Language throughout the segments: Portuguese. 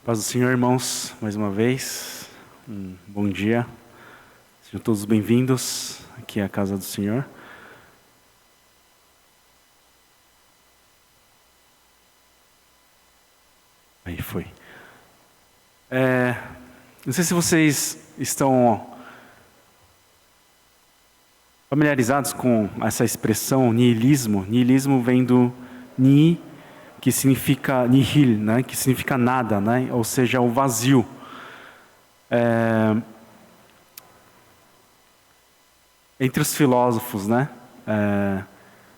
Paz do Senhor, irmãos, mais uma vez, bom dia, sejam todos bem-vindos aqui à casa do Senhor. Aí foi. Não sei se vocês estão familiarizados com essa expressão niilismo. Niilismo vem do ni, que significa nihil, né? Que significa nada, né? Ou seja, o vazio. Entre os filósofos, né?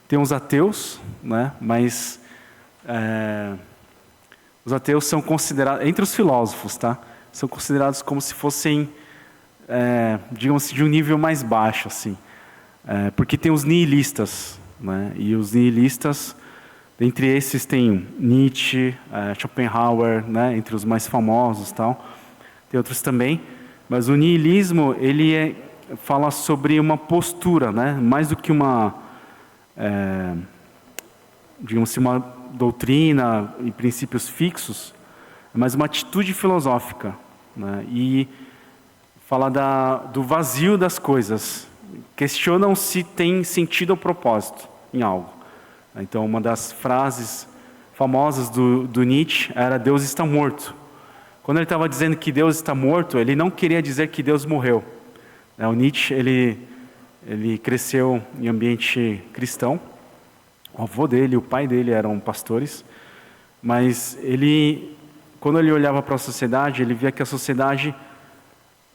Tem os ateus, né? Mas os ateus são considerados, entre os filósofos, tá? São considerados como se fossem, digamos, de um nível mais baixo, assim. Porque tem os nihilistas, né? E os nihilistas, dentre esses tem Nietzsche, Schopenhauer, né? Entre os mais famosos, tal. Tem outros também, mas o nihilismo ele fala sobre uma postura, né? Mais do que uma, digamos assim, uma doutrina e princípios fixos, mas uma atitude filosófica, né? E fala do vazio das coisas. Questionam se tem sentido ou propósito em algo. Então, uma das frases famosas do Nietzsche era Deus está morto. Quando ele estava dizendo que Deus está morto, ele não queria dizer que Deus morreu. O Nietzsche, ele cresceu em ambiente cristão. O avô dele, o pai dele eram pastores. Mas quando ele olhava para a sociedade, ele via que a sociedade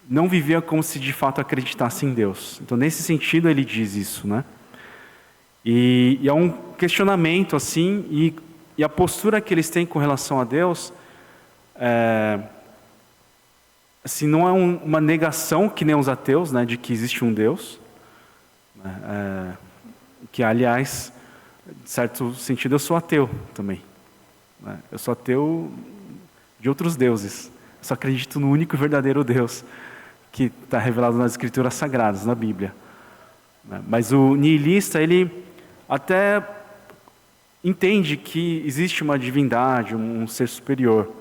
não vivia como se de fato acreditasse em Deus. Então, nesse sentido, ele diz isso, né? E é um questionamento, assim, e a postura que eles têm com relação a Deus, assim, não é uma negação, que nem os ateus, né, de que existe um Deus, né, que, aliás, em certo sentido, eu sou ateu também. Né? Eu sou ateu de outros deuses. Eu só acredito no único e verdadeiro Deus, que está revelado nas Escrituras Sagradas, na Bíblia. Mas o nihilista, ele até entende que existe uma divindade, um ser superior.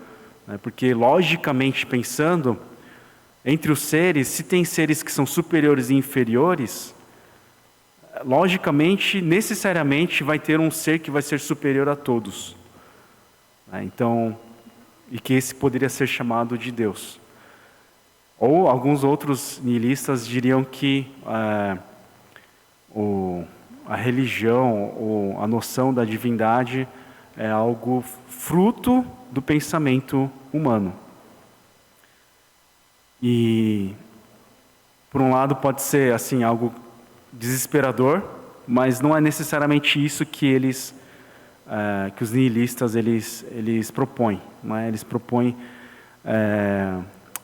Né? Porque, logicamente pensando, entre os seres, se tem seres que são superiores e inferiores, logicamente, necessariamente, vai ter um ser que vai ser superior a todos. Então, e que esse poderia ser chamado de Deus. Ou alguns outros nihilistas diriam que a religião ou a noção da divindade é algo fruto do pensamento humano. E, por um lado, pode ser assim algo desesperador, mas não é necessariamente isso que que os nihilistas eles propõem. Não é? Eles propõem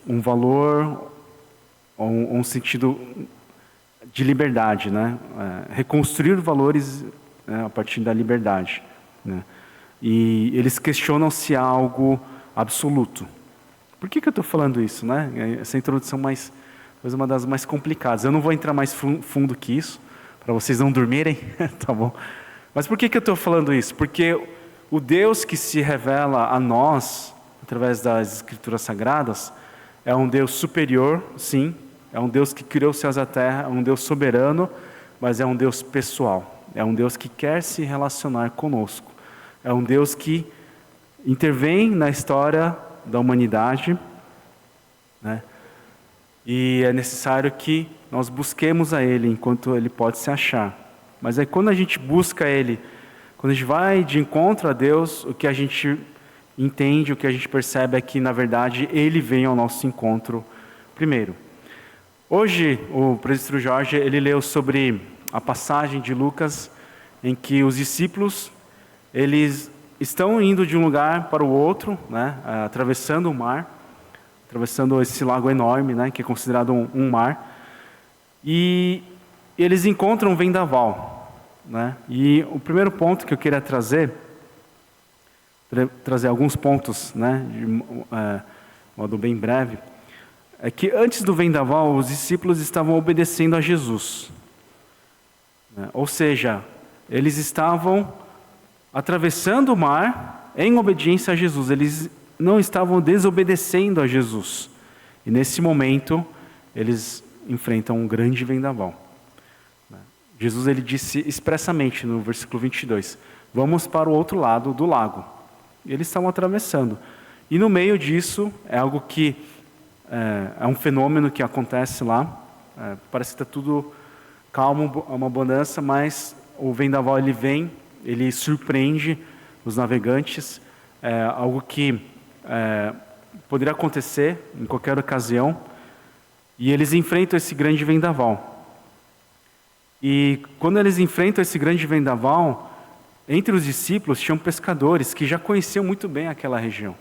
um valor ou um sentido de liberdade, né? Reconstruir valores a partir da liberdade, né? E eles questionam se há algo absoluto. Por que eu estou falando isso, né? Essa introdução talvez uma das mais complicadas. Eu não vou entrar mais fundo que isso, para vocês não dormirem, tá bom? Mas por que eu estou falando isso? Porque o Deus que se revela a nós, através das Escrituras Sagradas, é um Deus superior, sim, é um Deus que criou os céus e a terra, é um Deus soberano, mas é um Deus pessoal, é um Deus que quer se relacionar conosco, é um Deus que intervém na história da humanidade, né? E é necessário que nós busquemos a Ele enquanto Ele pode se achar. Mas aí quando a gente busca Ele, quando a gente vai de encontro a Deus, o que a gente entende, o que a gente percebe é que, na verdade, Ele vem ao nosso encontro primeiro. Hoje, o presbítero Jorge, ele leu sobre a passagem de Lucas, em que os discípulos, eles estão indo de um lugar para o outro, né, atravessando o mar, atravessando esse lago enorme, né, que é considerado um mar, e eles encontram um vendaval, né? E o primeiro ponto que eu queria trazer alguns pontos, né, de modo bem breve, é que antes do vendaval os discípulos estavam obedecendo a Jesus, né? Ou seja, eles estavam atravessando o mar em obediência a Jesus. Eles não estavam desobedecendo a Jesus. E nesse momento, eles enfrentam um grande vendaval. Jesus ele disse expressamente no versículo 22, vamos para o outro lado do lago. E eles estavam atravessando. E no meio disso, é algo que é um fenômeno que acontece lá. Parece que está tudo calmo, uma bonança, mas o vendaval ele vem, ele surpreende os navegantes. É algo que poderia acontecer em qualquer ocasião. E eles enfrentam esse grande vendaval. E quando eles enfrentam esse grande vendaval, entre os discípulos tinham pescadores que já conheciam muito bem aquela região.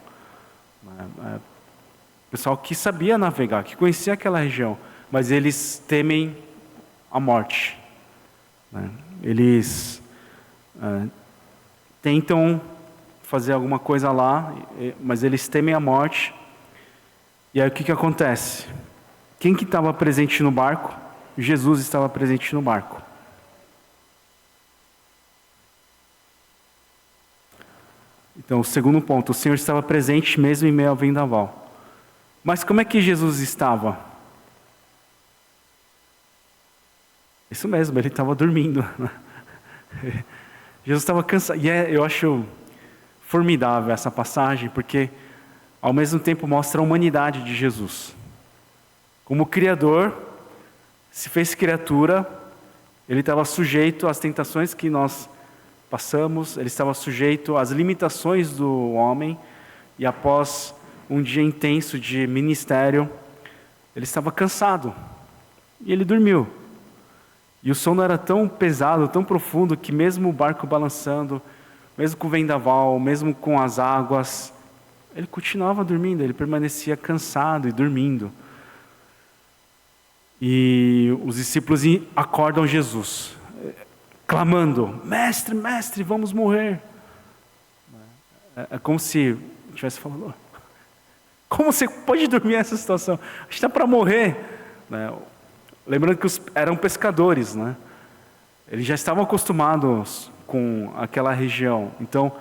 Pessoal que sabia navegar, que conhecia aquela região, mas eles temem a morte. Eles tentam fazer alguma coisa lá, mas eles temem a morte. E aí o que acontece? Quem que estava presente no barco? Jesus estava presente no barco. Então, o segundo ponto, o Senhor estava presente mesmo em meio ao vendaval. Mas como é que Jesus estava? Isso mesmo, ele estava dormindo. Jesus estava cansado. E eu acho formidável essa passagem, porque ao mesmo tempo mostra a humanidade de Jesus. Como Criador, se fez criatura, ele estava sujeito às tentações que nós passamos, ele estava sujeito às limitações do homem, e após um dia intenso de ministério, ele estava cansado, e ele dormiu. E o sono era tão pesado, tão profundo, que mesmo o barco balançando, mesmo com o vendaval, mesmo com as águas, ele continuava dormindo, ele permanecia cansado e dormindo. E os discípulos acordam Jesus, clamando, mestre, mestre, vamos morrer. É como se estivesse falando, como você pode dormir nessa situação? A gente está para morrer. Lembrando que eram pescadores, né? Eles já estavam acostumados com aquela região. Então,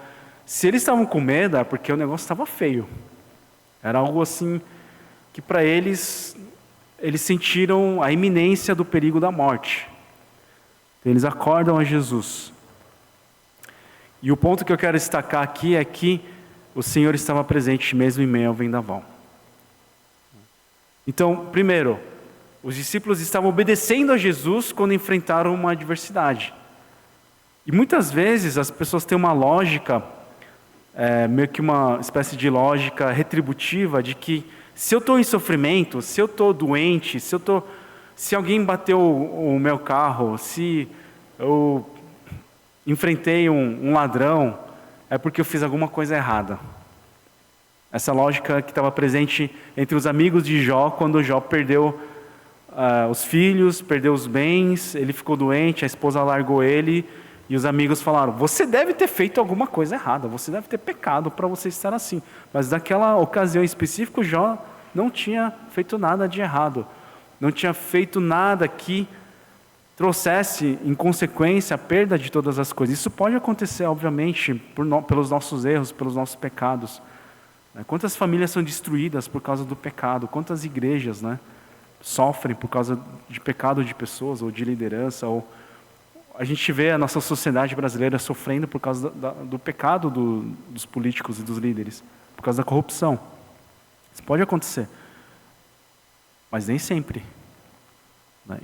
se eles estavam com medo, é porque o negócio estava feio. Era algo assim que para eles sentiram a iminência do perigo da morte. Então, eles acordam a Jesus. E o ponto que eu quero destacar aqui é que o Senhor estava presente mesmo em meio ao vendaval. Então, primeiro, os discípulos estavam obedecendo a Jesus quando enfrentaram uma adversidade. E muitas vezes as pessoas têm uma lógica, meio que uma espécie de lógica retributiva, de que se eu estou em sofrimento, se eu estou doente, se alguém bateu o meu carro, se eu enfrentei um ladrão, é porque eu fiz alguma coisa errada. Essa lógica que estava presente entre os amigos de Jó, quando Jó perdeu os filhos, perdeu os bens, ele ficou doente, a esposa largou ele, e os amigos falaram, você deve ter feito alguma coisa errada, você deve ter pecado para você estar assim. Mas naquela ocasião específica, Jó não tinha feito nada de errado, não tinha feito nada que trouxesse em consequência a perda de todas as coisas. Isso pode acontecer, obviamente, pelos nossos erros, pelos nossos pecados. Quantas famílias são destruídas por causa do pecado? Quantas igrejas, sofrem por causa de pecado de pessoas ou de liderança? Ou a gente vê a nossa sociedade brasileira sofrendo por causa do pecado dos políticos e dos líderes, por causa da corrupção. Isso pode acontecer, mas nem sempre.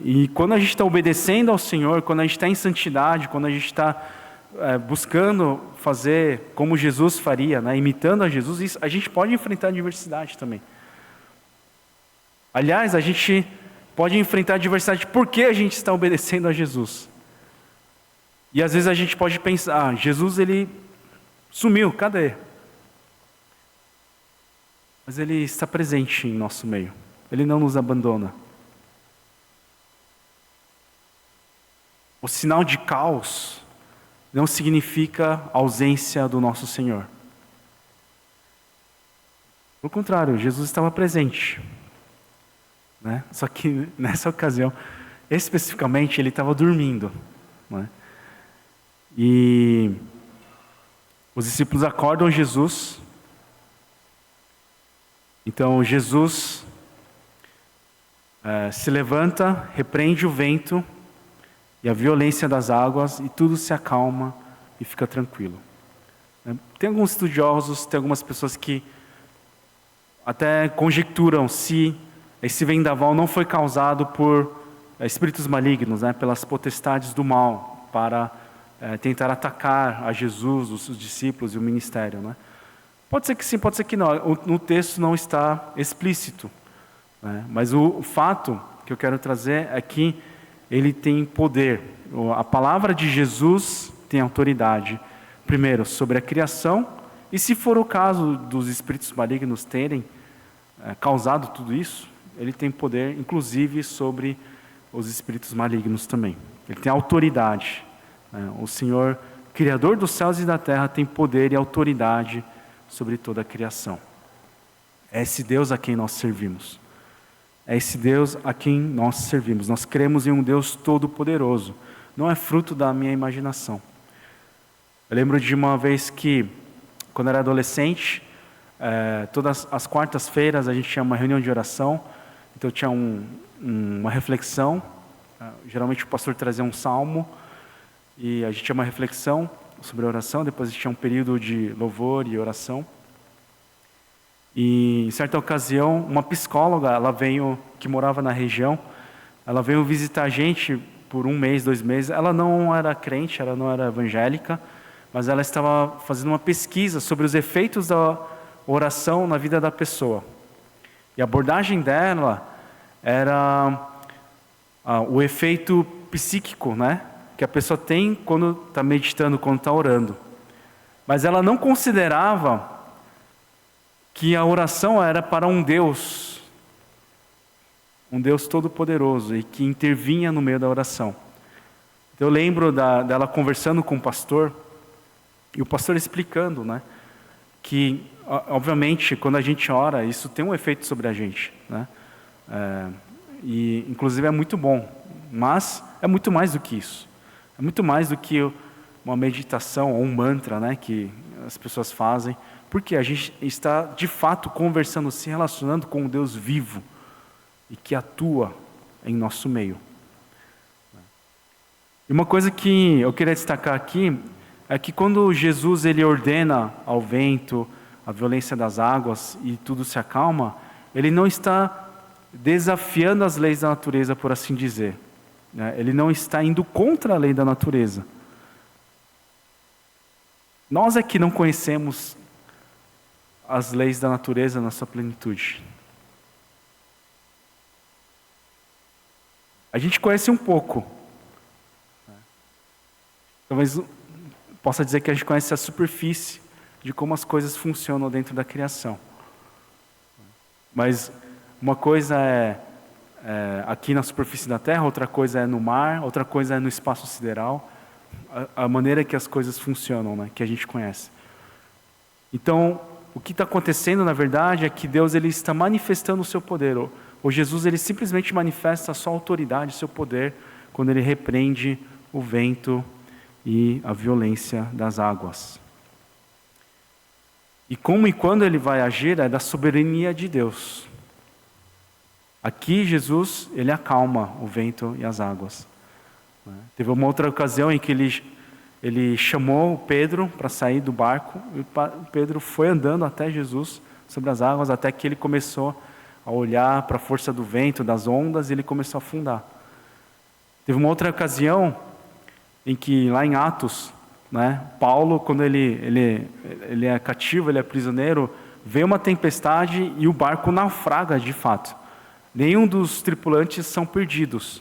E quando a gente está obedecendo ao Senhor, quando a gente está em santidade, quando a gente está buscando fazer como Jesus faria, imitando a Jesus, a gente pode enfrentar adversidade também. Aliás, a gente pode enfrentar adversidade porque a gente está obedecendo a Jesus. E às vezes a gente pode pensar, Jesus ele sumiu, cadê? Mas ele está presente em nosso meio, ele não nos abandona. O sinal de caos não significa ausência do nosso Senhor. Pelo contrário, Jesus estava presente. Só que nessa ocasião, especificamente, ele estava dormindo. E os discípulos acordam Jesus Então Jesus se levanta, repreende o vento e a violência das águas, e tudo se acalma e fica tranquilo. Tem alguns estudiosos, tem algumas pessoas que até conjecturam se esse vendaval não foi causado por espíritos malignos, né, pelas potestades do mal, para tentar atacar a Jesus, os discípulos e o ministério, né? Pode ser que sim, pode ser que não. No texto não está explícito, né? Mas o fato que eu quero trazer é que ele tem poder. A palavra de Jesus tem autoridade, primeiro, sobre a criação, e se for o caso dos espíritos malignos terem causado tudo isso, ele tem poder, inclusive, sobre os espíritos malignos também. Ele tem autoridade. O Senhor, Criador dos céus e da terra, tem poder e autoridade sobre toda a criação. É esse Deus a quem nós servimos. É esse Deus a quem nós servimos. Nós cremos em um Deus todo-poderoso. Não é fruto da minha imaginação. Eu lembro de uma vez que, quando eu era adolescente, todas as quartas-feiras a gente tinha uma reunião de oração. Então tinha uma reflexão. Geralmente o pastor trazia um salmo e a gente tinha uma reflexão sobre a oração. Depois a gente tinha um período de louvor e oração. E em certa ocasião, uma psicóloga, que morava na região, ela veio visitar a gente por 1 mês, 2 meses. Ela não era crente, ela não era evangélica, mas ela estava fazendo uma pesquisa sobre os efeitos da oração na vida da pessoa. E a abordagem dela era o efeito psíquico, né, que a pessoa tem quando está meditando, quando está orando. Mas ela não considerava que a oração era para um Deus todo-poderoso e que intervinha no meio da oração. Eu lembro dela conversando com o pastor, e o pastor explicando, né, que, obviamente, quando a gente ora, isso tem um efeito sobre a gente, né, e, inclusive, é muito bom, mas é muito mais do que isso. É muito mais do que uma meditação ou um mantra, né, que as pessoas fazem, porque a gente está, de fato, conversando, se relacionando com um Deus vivo e que atua em nosso meio. E uma coisa que eu queria destacar aqui é que quando Jesus ele ordena ao vento, a violência das águas e tudo se acalma, ele não está desafiando as leis da natureza, por assim dizer, né? Ele não está indo contra a lei da natureza. Nós é que não conhecemos as leis da natureza na sua plenitude. A gente conhece um pouco. Talvez possa dizer que a gente conhece a superfície de como as coisas funcionam dentro da criação. Mas uma coisa é aqui na superfície da Terra, outra coisa é no mar, outra coisa é no espaço sideral. A maneira que as coisas funcionam, né, que a gente conhece. Então, o que está acontecendo, na verdade, é que Deus ele está manifestando o seu poder. O Jesus ele simplesmente manifesta a sua autoridade, o seu poder, quando ele repreende o vento e a violência das águas. E como e quando ele vai agir é da soberania de Deus. Aqui Jesus ele acalma o vento e as águas. Teve uma outra ocasião em que ele chamou Pedro para sair do barco, e Pedro foi andando até Jesus sobre as águas, até que ele começou a olhar para a força do vento, das ondas, e ele começou a afundar. Teve uma outra ocasião em que, lá em Atos, né, Paulo, quando ele é cativo, ele é prisioneiro, vem uma tempestade e o barco naufraga de fato. Nenhum dos tripulantes são perdidos,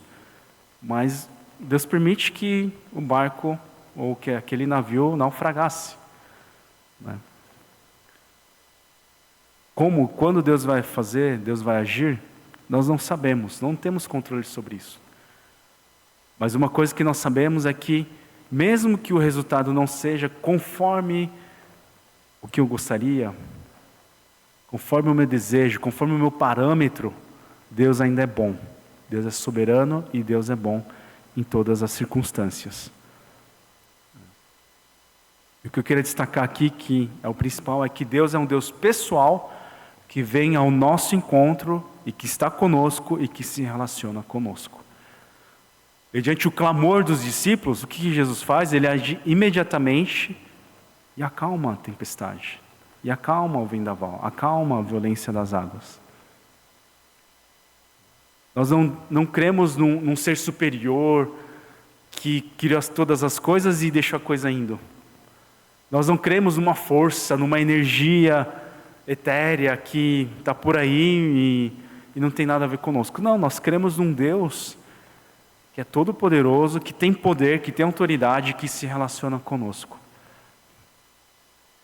mas Deus permite que o barco ou que aquele navio naufragasse. Quando Deus vai fazer, Deus vai agir, nós não sabemos, não temos controle sobre isso. Mas uma coisa que nós sabemos é que, mesmo que o resultado não seja conforme o que eu gostaria, conforme o meu desejo, conforme o meu parâmetro, Deus ainda é bom. Deus é soberano e Deus é bom em todas as circunstâncias. E o que eu queria destacar aqui, que é o principal, é que Deus é um Deus pessoal, que vem ao nosso encontro e que está conosco e que se relaciona conosco. Mediante o clamor dos discípulos, o que Jesus faz? Ele age imediatamente e acalma a tempestade, e acalma o vendaval, acalma a violência das águas. Nós não cremos num ser superior que criou todas as coisas e deixou a coisa indo. Nós não cremos numa força, numa energia etérea que está por aí e não tem nada a ver conosco. Não, nós cremos num Deus que é todo poderoso, que tem poder, que tem autoridade, que se relaciona conosco.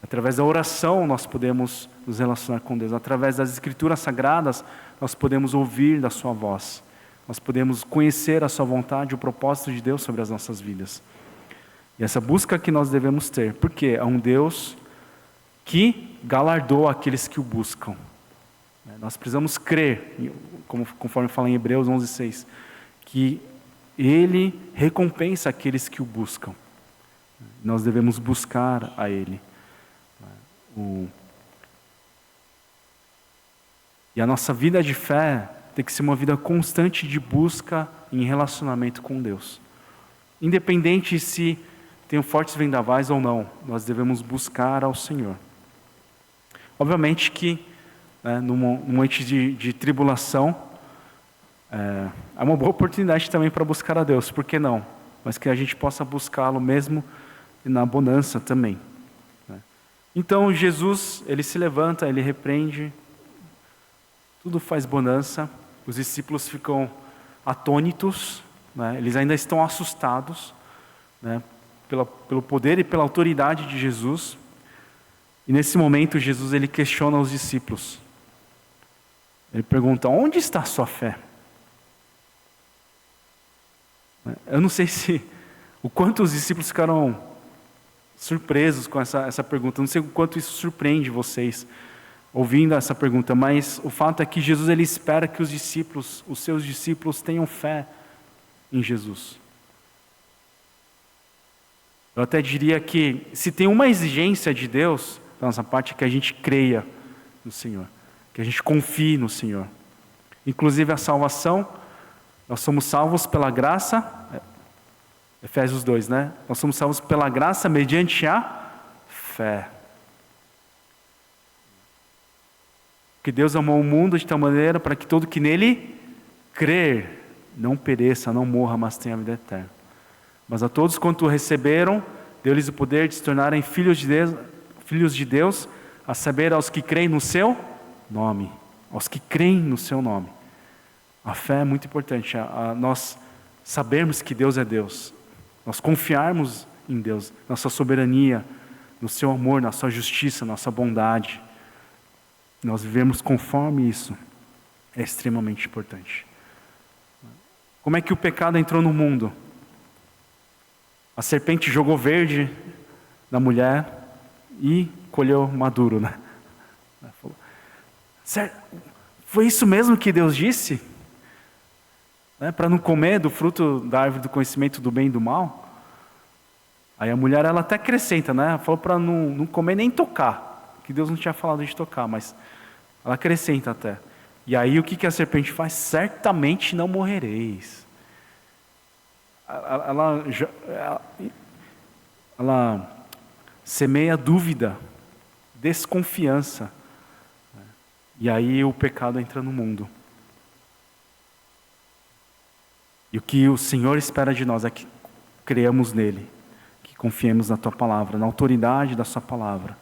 Através da oração nós podemos nos relacionar com Deus. Através das Escrituras Sagradas nós podemos ouvir da sua voz. Nós podemos conhecer a sua vontade, o propósito de Deus sobre as nossas vidas. E essa busca que nós devemos ter, porque é um Deus que galardoa aqueles que o buscam. Nós precisamos crer, conforme fala em Hebreus 11:6, que Ele recompensa aqueles que o buscam. Nós devemos buscar a Ele. E a nossa vida de fé tem que ser uma vida constante de busca em relacionamento com Deus. Independente se tem fortes vendavais ou não, nós devemos buscar ao Senhor. Obviamente que, num momento de tribulação, é uma boa oportunidade também para buscar a Deus, por que não? Mas que a gente possa buscá-lo mesmo na bonança também. Então Jesus, ele se levanta, ele repreende, tudo faz bonança, os discípulos ficam atônitos, eles ainda estão assustados, pelo poder e pela autoridade de Jesus. E nesse momento Jesus ele questiona os discípulos. Ele pergunta: onde está a sua fé? Eu não sei o quanto os discípulos ficaram surpresos com essa pergunta. Eu não sei o quanto isso surpreende vocês, ouvindo essa pergunta, mas o fato é que Jesus ele espera que os seus discípulos tenham fé em Jesus. Eu até diria que se tem uma exigência de Deus, da nossa parte, é que a gente creia no Senhor, que a gente confie no Senhor. Inclusive a salvação, nós somos salvos pela graça, Efésios 2, Nós somos salvos pela graça mediante a fé. Porque Deus amou o mundo de tal maneira para que todo que nele crer não pereça, não morra, mas tenha a vida eterna. Mas a todos quanto o receberam, deu-lhes o poder de se tornarem filhos de Deus, a saber, aos que creem no seu nome. Aos que creem no seu nome. A fé é muito importante, nós sabermos que Deus é Deus, nós confiarmos em Deus, na sua soberania, no seu amor, na sua justiça, na sua bondade. Nós vivemos conforme isso, é extremamente importante. Como é que o pecado entrou no mundo? A serpente jogou verde na mulher e colheu maduro, Foi isso mesmo que Deus disse? Para não comer do fruto da árvore do conhecimento do bem e do mal? Aí a mulher, ela até acrescenta, falou para não comer nem tocar, que Deus não tinha falado de tocar, mas ela acrescenta até. E aí o que a serpente faz? Certamente não morrereis. Ela semeia dúvida, desconfiança. E aí o pecado entra no mundo. E o que o Senhor espera de nós é que creamos nele, que confiemos na tua palavra, na autoridade da sua palavra.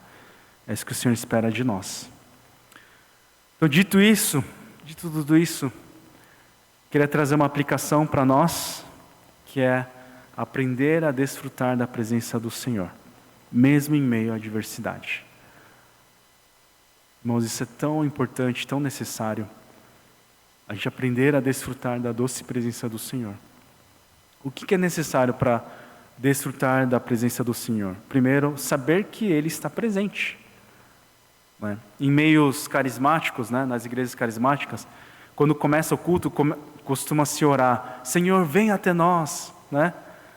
É isso que o Senhor espera de nós. Então, dito tudo isso, queria trazer uma aplicação para nós, que é aprender a desfrutar da presença do Senhor, mesmo em meio à adversidade. Irmãos, isso é tão importante, tão necessário, a gente aprender a desfrutar da doce presença do Senhor. O que é necessário para desfrutar da presença do Senhor? Primeiro, saber que Ele está presente. Em meios carismáticos, nas igrejas carismáticas, quando começa o culto, costuma-se orar: Senhor, vem até nós,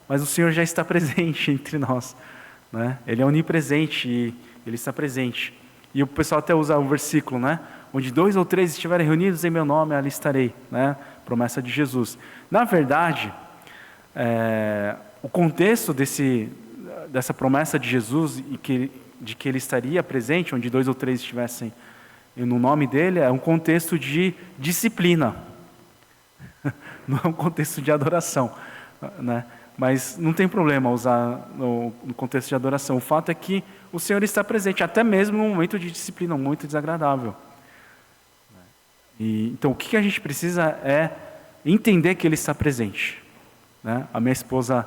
Mas o Senhor já está presente entre nós, Ele é onipresente e Ele está presente. E o pessoal até usa o versículo, Onde 2 ou 3 estiverem reunidos em meu nome, ali estarei, né? Promessa de Jesus. Na verdade, o contexto dessa promessa de Jesus de que ele estaria presente, onde 2 ou 3 estivessem no nome dele, é um contexto de disciplina. Não é um contexto de adoração, né? Mas não tem problema usar no contexto de adoração. O fato é que o Senhor está presente, até mesmo num momento de disciplina muito desagradável. Então, o que a gente precisa é entender que Ele está presente, né? A minha esposa,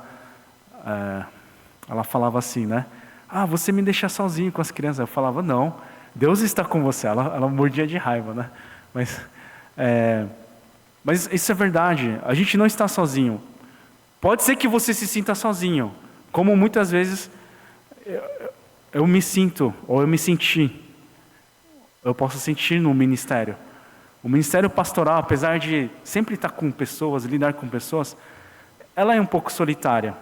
ela falava assim, né? Você me deixa sozinho com as crianças. Eu falava, não, Deus está com você. Ela mordia de raiva, né? Mas isso é verdade, a gente não está sozinho. Pode ser que você se sinta sozinho, como muitas vezes eu me sinto, ou eu me senti. Eu posso sentir no ministério. O ministério pastoral, apesar de sempre estar com pessoas, lidar com pessoas, ela é um pouco solitária.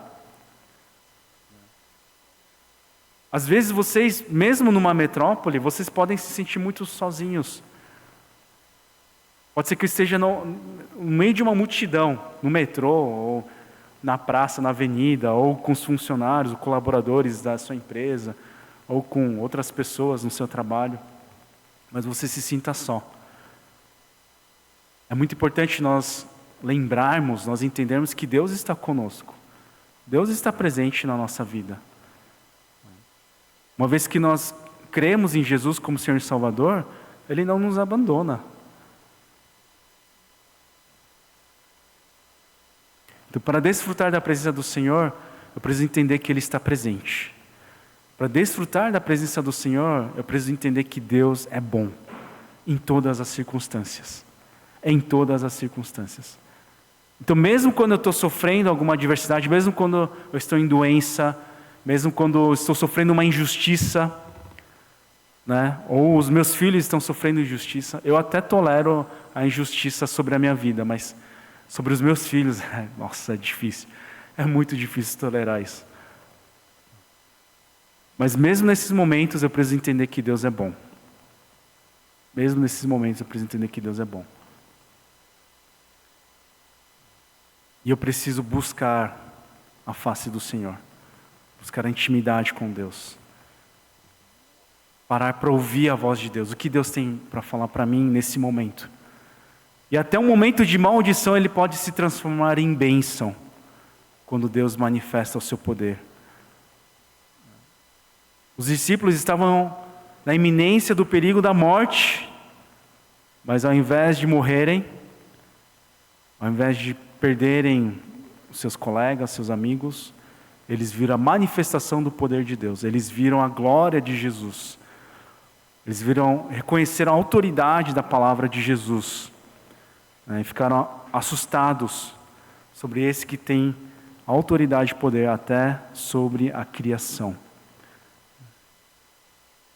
Às vezes vocês, mesmo numa metrópole, vocês podem se sentir muito sozinhos. Pode ser que eu esteja no meio de uma multidão, no metrô, ou na praça, na avenida, ou com os funcionários, os colaboradores da sua empresa, ou com outras pessoas no seu trabalho, mas você se sinta só. É muito importante nós lembrarmos, nós entendermos que Deus está conosco. Deus está presente na nossa vida. Uma vez que nós cremos em Jesus como Senhor e Salvador, Ele não nos abandona. Então, para desfrutar da presença do Senhor, eu preciso entender que Ele está presente. Para desfrutar da presença do Senhor, eu preciso entender que Deus é bom em todas as circunstâncias. Em todas as circunstâncias. Então, mesmo quando eu estou sofrendo alguma adversidade, mesmo quando eu estou em doença, mesmo quando eu estou sofrendo uma injustiça, né? Ou os meus filhos estão sofrendo injustiça, eu até tolero a injustiça sobre a minha vida, mas sobre os meus filhos, nossa, é difícil. É muito difícil tolerar isso. Mas mesmo nesses momentos eu preciso entender que Deus é bom. Mesmo nesses momentos eu preciso entender que Deus é bom. E eu preciso buscar a face do Senhor. Buscar a intimidade com Deus. Parar para ouvir a voz de Deus. O que Deus tem para falar para mim nesse momento. E até um momento de maldição ele pode se transformar em bênção. Quando Deus manifesta o seu poder. Os discípulos estavam na iminência do perigo da morte. Mas ao invés de morrerem, ao invés de perderem os seus colegas, seus amigos, eles viram a manifestação do poder de Deus. Eles viram a glória de Jesus. Eles reconheceram a autoridade da palavra de Jesus. E ficaram assustados sobre esse que tem autoridade e poder até sobre a criação.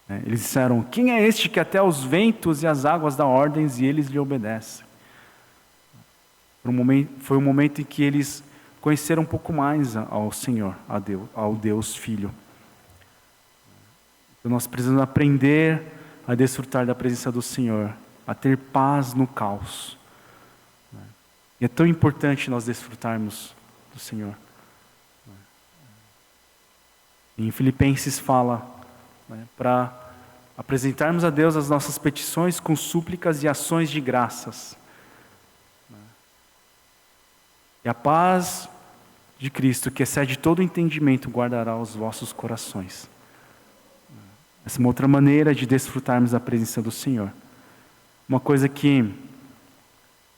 Eles disseram, quem é este que até os ventos e as águas dá ordens e eles lhe obedecem? Foi um momento em que eles conheceram um pouco mais ao Senhor, ao Deus Filho. Então nós precisamos aprender a desfrutar da presença do Senhor, a ter paz no caos. E é tão importante nós desfrutarmos do Senhor. Em Filipenses fala, para apresentarmos a Deus as nossas petições com súplicas e ações de graças. E a paz de Cristo, que excede todo o entendimento, guardará os vossos corações. Essa é uma outra maneira de desfrutarmos da presença do Senhor. Uma coisa que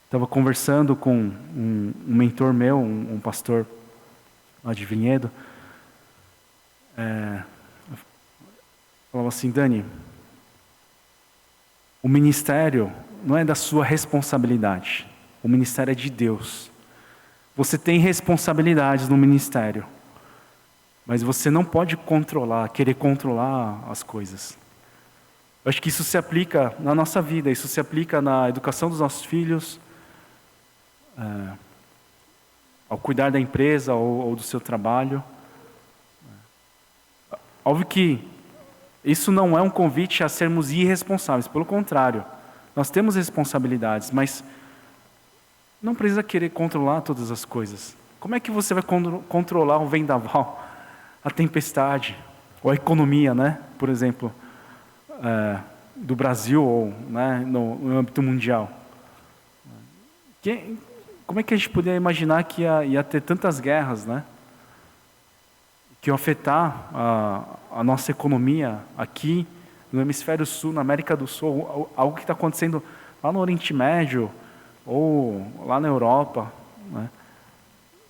estava conversando com um mentor meu, um pastor lá de Vinhedo, falava assim, Dani, o ministério não é da sua responsabilidade, o ministério é de Deus. Você tem responsabilidades no ministério, mas você não pode querer controlar as coisas. Eu acho que isso se aplica na nossa vida, isso se aplica na educação dos nossos filhos, ao cuidar da empresa ou do seu trabalho. Óbvio que isso não é um convite a sermos irresponsáveis, pelo contrário. Nós temos responsabilidades, mas não precisa querer controlar todas as coisas. Como é que você vai controlar o vendaval, a tempestade, ou a economia, né? Por exemplo, do Brasil ou, né, no âmbito mundial? Como é que a gente poderia imaginar que ia ter tantas guerras, né? Que iam afetar a nossa economia aqui no hemisfério sul, na América do Sul, algo que está acontecendo lá no Oriente Médio ou lá na Europa, né?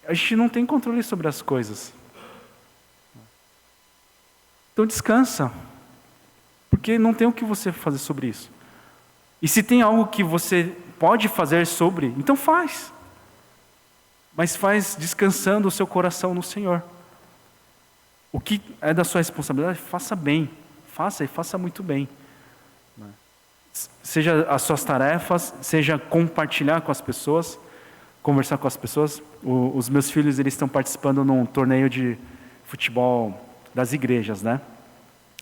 A gente não tem controle sobre as coisas. Então descansa, porque não tem o que você fazer sobre isso. E se tem algo que você pode fazer sobre, então faz. Mas faz descansando o seu coração no Senhor. O que é da sua responsabilidade, faça bem. Faça e faça muito bem. Seja as suas tarefas, seja compartilhar com as pessoas, conversar com as pessoas. Os meus filhos, eles estão participando num torneio de futebol das igrejas, né?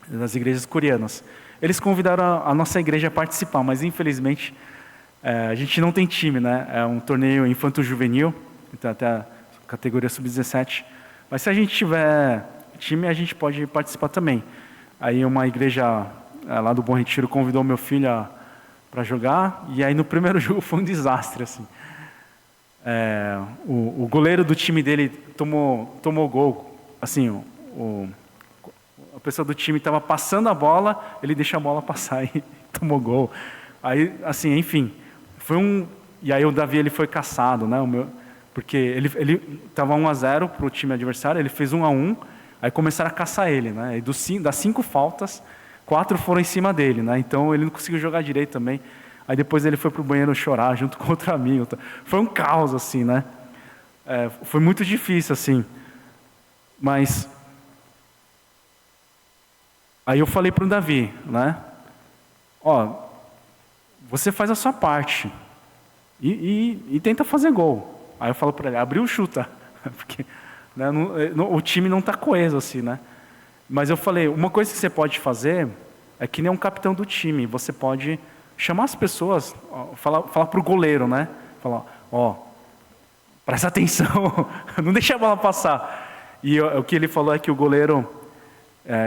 Das igrejas coreanas. Eles convidaram a nossa igreja a participar, mas infelizmente a gente não tem time, né? É um torneio infanto-juvenil, então até a categoria sub-17. Mas se a gente tiver time, a gente pode participar também. Aí uma igreja lá do Bom Retiro convidou meu filho para jogar, e aí no primeiro jogo foi um desastre, assim. O goleiro do time dele tomou gol, assim, a pessoa do time estava passando a bola, ele deixa a bola passar e tomou gol. Aí, assim, enfim, e aí o Davi, ele foi caçado, né, porque ele estava 1-0 para o time adversário, ele fez 1-1, aí começaram a caçar ele, né, e das 5 faltas, 4 foram em cima dele, né, então ele não conseguiu jogar direito também. Aí depois ele foi para o banheiro chorar junto com outro amigo. Foi um caos, assim, né? Foi muito difícil, assim. Mas aí eu falei para o Davi, né? Você faz a sua parte e tenta fazer gol. Aí eu falo para ele, abriu, chuta, porque né, o time não está coeso, assim, né? Mas eu falei, uma coisa que você pode fazer é que nem um capitão do time, você pode chamar as pessoas, falar para o goleiro, né? Falar, presta atenção, não deixa a bola passar. E o que ele falou é que o goleiro,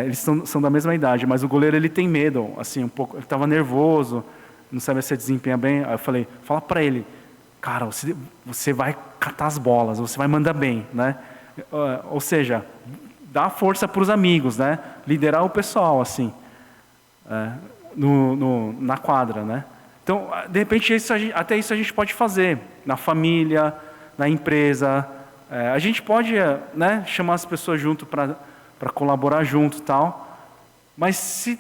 eles são da mesma idade, mas o goleiro, ele tem medo, assim, um pouco, ele estava nervoso, não sabe se desempenha bem. Aí eu falei, fala para ele, cara, você vai catar as bolas, você vai mandar bem, né? Ou seja, dá força para os amigos, né? Liderar o pessoal, assim. Na quadra, né? Então, de repente, até isso a gente pode fazer na família, na empresa. A gente pode, né, chamar as pessoas junto para colaborar junto, tal. Mas se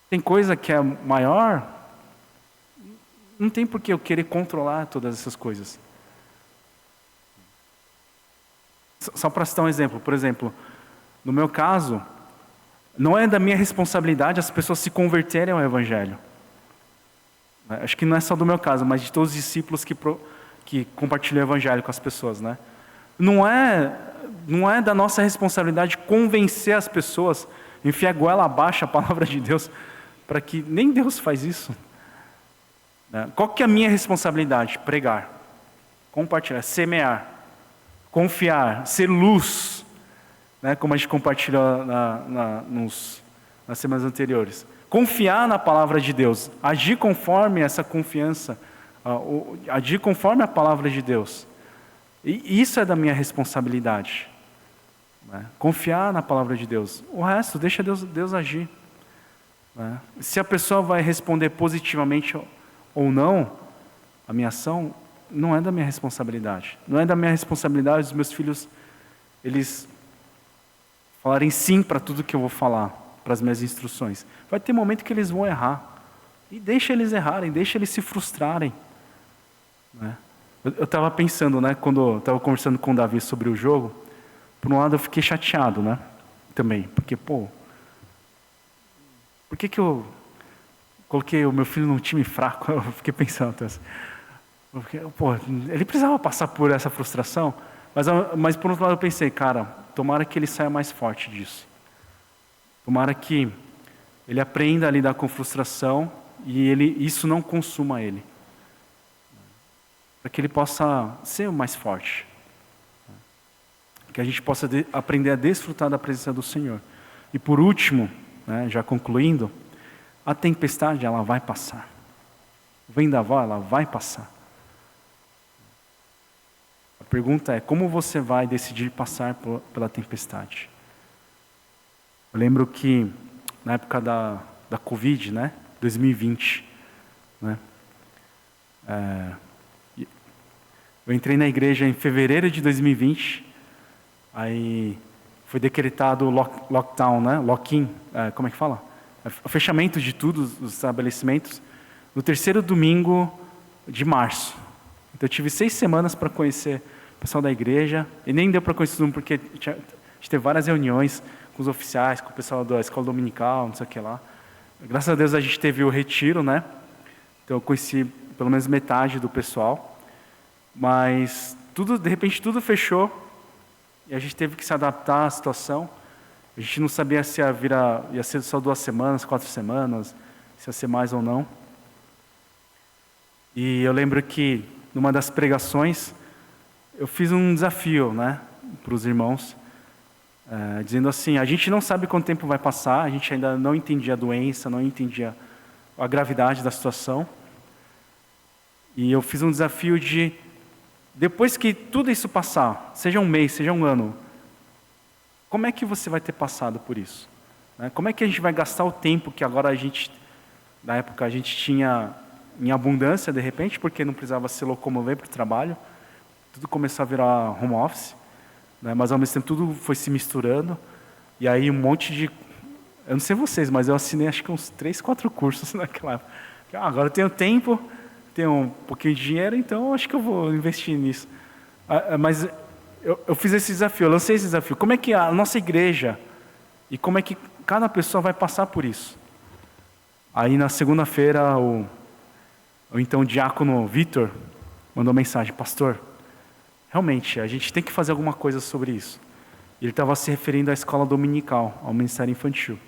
tem coisa que é maior, não tem por que eu querer controlar todas essas coisas. Só para citar um exemplo, por exemplo, no meu caso, não é da minha responsabilidade as pessoas se converterem ao Evangelho. Acho que não é só do meu caso, mas de todos os discípulos que compartilham o Evangelho com as pessoas, né? Não é da nossa responsabilidade convencer as pessoas, enfiar a goela abaixo a palavra de Deus, para que nem Deus faz isso. Qual que é a minha responsabilidade? Pregar, compartilhar, semear, confiar, ser luz. Né, como a gente compartilhou nas semanas anteriores. Confiar na palavra de Deus, agir conforme essa confiança, agir conforme a palavra de Deus. E isso é da minha responsabilidade. Né? Confiar na palavra de Deus. O resto, deixa Deus agir. Né? Se a pessoa vai responder positivamente ou não, a minha ação não é da minha responsabilidade. Não é da minha responsabilidade os meus filhos, eles falarem sim para tudo que eu vou falar, para as minhas instruções. Vai ter momento que eles vão errar. E deixa eles errarem, deixa eles se frustrarem. Né? Eu estava pensando, né, quando eu estava conversando com o Davi sobre o jogo, por um lado eu fiquei chateado, né, também, porque, por que eu coloquei o meu filho num time fraco? Eu fiquei pensando, porque, ele precisava passar por essa frustração, mas por outro lado eu pensei, cara, tomara que ele saia mais forte disso. Tomara que ele aprenda a lidar com frustração e isso não consuma ele. Para que ele possa ser o mais forte. Que a gente possa aprender a desfrutar da presença do Senhor. E por último, né, já concluindo, a tempestade ela vai passar. O vendaval ela vai passar. A pergunta é, como você vai decidir passar pela tempestade? Eu lembro que na época da Covid, né, 2020, né, eu entrei na igreja em fevereiro de 2020, aí foi decretado o lockdown, né, lock-in, como é que fala? O fechamento de tudo, os estabelecimentos, no terceiro domingo de março. Então eu tive 6 semanas para conhecer o pessoal da igreja, e nem deu para conhecer todo mundo, porque a gente teve várias reuniões com os oficiais, com o pessoal da escola dominical, não sei o que lá. Graças a Deus a gente teve o retiro, né? Então eu conheci pelo menos metade do pessoal. Mas de repente tudo fechou e a gente teve que se adaptar à situação. A gente não sabia se ia ser só 2 semanas, 4 semanas, se ia ser mais ou não. E eu lembro que numa das pregações eu fiz um desafio, né, para os irmãos, dizendo assim: a gente não sabe quanto tempo vai passar, a gente ainda não entendia a doença, não entendia a gravidade da situação. E eu fiz um desafio de, depois que tudo isso passar, seja um mês, seja um ano, como é que você vai ter passado por isso? Como é que a gente vai gastar o tempo que agora na época a gente tinha em abundância de repente, porque não precisava se locomover para o trabalho, tudo começou a virar home office, né? Mas ao mesmo tempo tudo foi se misturando, e aí um monte de... Eu não sei vocês, mas eu assinei acho que uns 3, 4 cursos naquela época. Agora eu tenho tempo, tenho um pouquinho de dinheiro, então acho que eu vou investir nisso. Mas eu fiz esse desafio, eu lancei esse desafio. Como é que a nossa igreja, e como é que cada pessoa vai passar por isso? Aí na segunda-feira, o então diácono Vitor mandou mensagem: pastor, realmente a gente tem que fazer alguma coisa sobre isso. Ele estava se referindo à escola dominical, ao ministério infantil.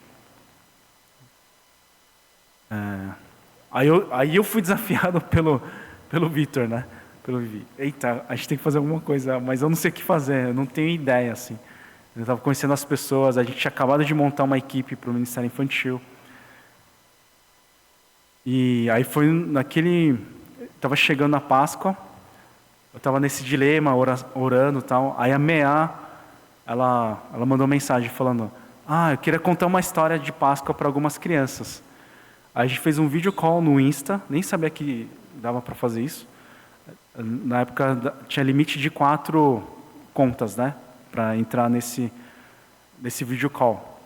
Aí eu fui desafiado pelo Vitor, né? Pelo Vivi. Eita, a gente tem que fazer alguma coisa, mas eu não sei o que fazer, eu não tenho ideia, assim. Eu estava conhecendo as pessoas, a gente tinha acabado de montar uma equipe para o ministério infantil. E aí foi estava chegando a Páscoa, eu estava nesse dilema, orando e tal. Aí a Meá, ela mandou mensagem falando: eu queria contar uma história de Páscoa para algumas crianças. Aí a gente fez um vídeo call no Insta, nem sabia que dava para fazer isso. Na época tinha limite de 4 contas, né, para entrar nesse vídeo call.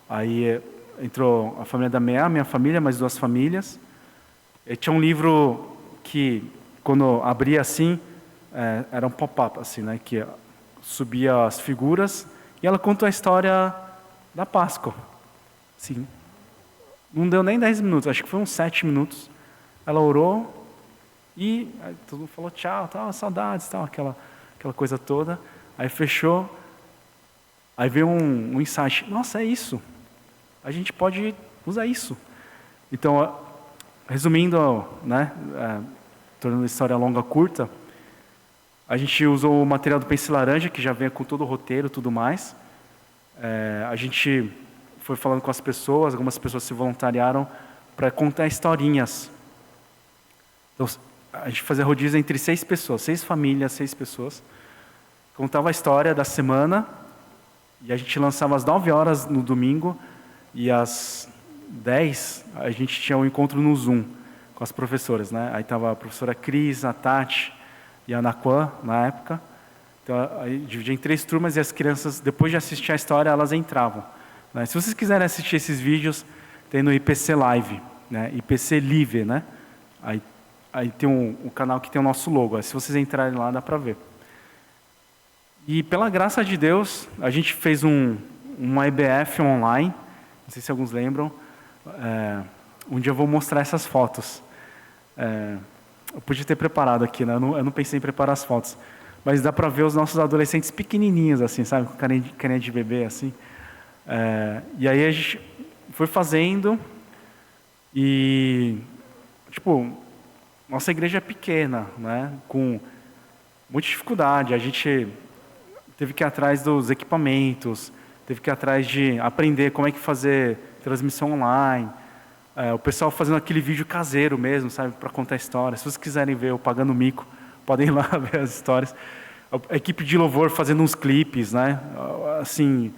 Aí entrou a família da Meá, minha família, mais 2 famílias. E tinha um livro que, quando abria assim, era um pop-up, assim, né, que subia as figuras, e ela contou a história da Páscoa. Assim, não deu nem 10 minutos, acho que foi uns 7 minutos. Ela orou e todo mundo falou tchau, tal, saudades, tal, aquela coisa toda. Aí fechou, aí veio um insight: nossa, é isso. A gente pode usar isso. Então, resumindo, né, tornando a história longa curta, a gente usou o material do Pense Laranja, que já vem com todo o roteiro e tudo mais. A gente foi falando com as pessoas, algumas pessoas se voluntariaram para contar historinhas. Então, a gente fazia rodízio entre 6 pessoas, 6 famílias, 6 pessoas. Contava a história da semana, e a gente lançava às 9 horas no domingo, e às 10 a gente tinha um encontro no Zoom com as professoras, né? Aí estava a professora Cris, a Tati e a Anaquan, na época. Então, aí dividia em 3 turmas, e as crianças, depois de assistir a história, elas entravam, né? Se vocês quiserem assistir esses vídeos, tem no IPC Live, né? IPC Live, né? Aí tem um canal que tem o nosso logo. Aí, se vocês entrarem lá, dá para ver. E pela graça de Deus, a gente fez uma EBF online. Não sei se alguns lembram. Um dia eu vou mostrar essas fotos. Eu podia ter preparado aqui, né? Eu não pensei em preparar as fotos. Mas dá para ver os nossos adolescentes pequenininhos, assim, sabe? Com carinha de bebê, assim. E aí a gente foi fazendo. E, nossa igreja é pequena, né? Com muita dificuldade. A gente teve que ir atrás dos equipamentos, teve que ir atrás de aprender como é que fazer transmissão online. O pessoal fazendo aquele vídeo caseiro mesmo, sabe, para contar histórias. Se vocês quiserem ver eu pagando mico, podem ir lá ver as histórias. A equipe de louvor fazendo uns clipes, né? Assim,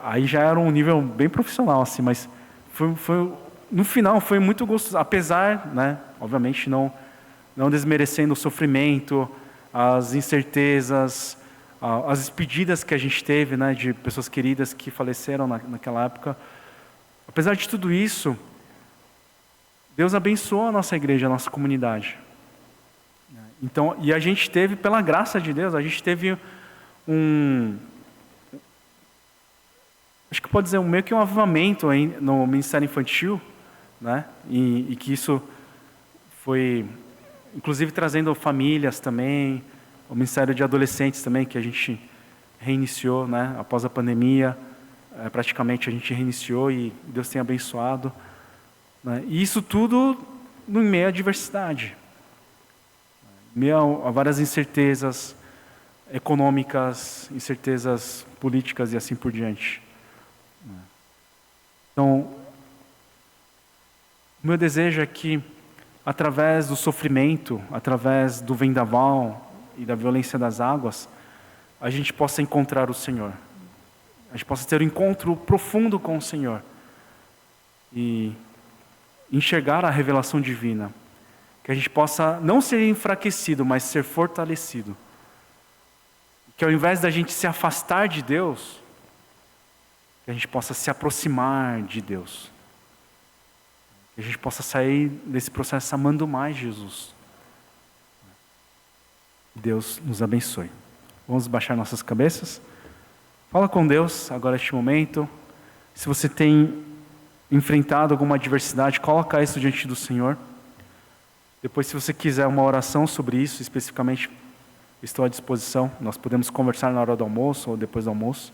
aí já era um nível bem profissional, assim, mas no final foi muito gostoso, apesar, né, obviamente não desmerecendo o sofrimento, as incertezas, as despedidas que a gente teve, né, de pessoas queridas que faleceram naquela época. Apesar de tudo isso, Deus abençoou a nossa igreja, a nossa comunidade. Então, e a gente teve, pela graça de Deus, a gente teve acho que pode dizer meio que um avivamento no Ministério Infantil, né? E que isso foi, inclusive, trazendo famílias também, o Ministério de Adolescentes também, que a gente reiniciou, né? Após a pandemia, praticamente a gente reiniciou e Deus tem abençoado, né? E isso tudo no meio à diversidade, em meio a várias incertezas econômicas, incertezas políticas e assim por diante. Então, o meu desejo é que, através do sofrimento, através do vendaval e da violência das águas, a gente possa encontrar o Senhor. A gente possa ter um encontro profundo com o Senhor e enxergar a revelação divina. Que a gente possa não ser enfraquecido, mas ser fortalecido. Que ao invés da gente se afastar de Deus, que a gente possa se aproximar de Deus. Que a gente possa sair desse processo amando mais Jesus. Deus nos abençoe. Vamos baixar nossas cabeças. Fala com Deus agora neste momento. Se você tem enfrentado alguma adversidade, coloca isso diante do Senhor. Depois, se você quiser uma oração sobre isso, especificamente, estou à disposição. Nós podemos conversar na hora do almoço ou depois do almoço.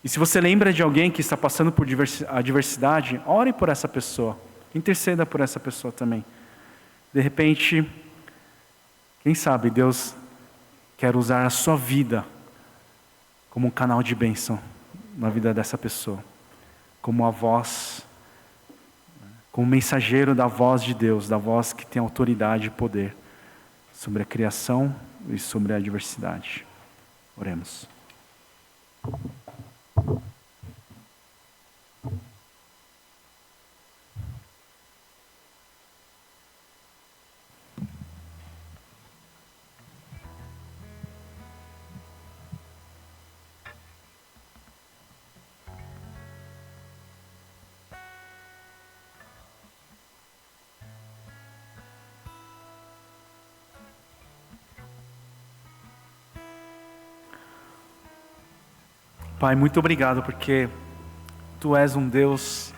E se você lembra de alguém que está passando por adversidade, ore por essa pessoa. Interceda por essa pessoa também. De repente, quem sabe Deus quer usar a sua vida como um canal de bênção na vida dessa pessoa. Como a voz, como mensageiro da voz de Deus, da voz que tem autoridade e poder sobre a criação e sobre a adversidade. Oremos. Pai, muito obrigado porque Tu és um Deus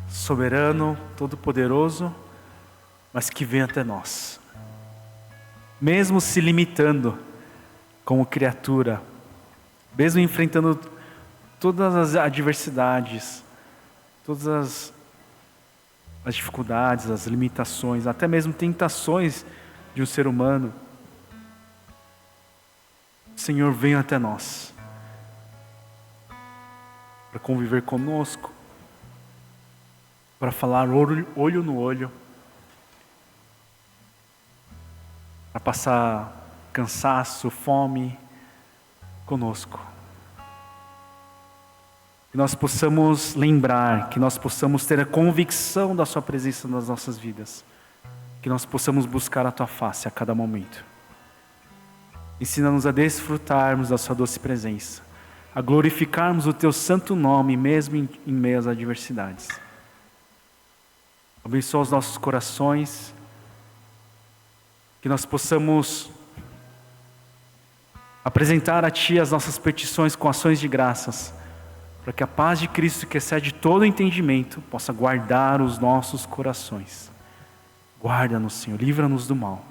soberano, todo-poderoso, mas que vem até nós. Mesmo se limitando como criatura, mesmo enfrentando todas as adversidades, todas as dificuldades, as limitações, até mesmo tentações de um ser humano, o Senhor vem até nós para conviver conosco, para falar olho no olho, para passar cansaço, fome conosco. Que nós possamos lembrar, que nós possamos ter a convicção da Sua presença nas nossas vidas, que nós possamos buscar a Tua face a cada momento. Ensina-nos a desfrutarmos da Sua doce presença, a glorificarmos o Teu santo nome, mesmo em meio às adversidades. Abençoa os nossos corações, que nós possamos apresentar a Ti as nossas petições com ações de graças, para que a paz de Cristo, que excede todo entendimento, possa guardar os nossos corações. Guarda-nos, Senhor, livra-nos do mal,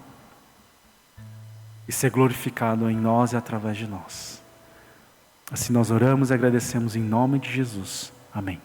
e ser glorificado em nós e através de nós. Assim nós oramos e agradecemos em nome de Jesus. Amém.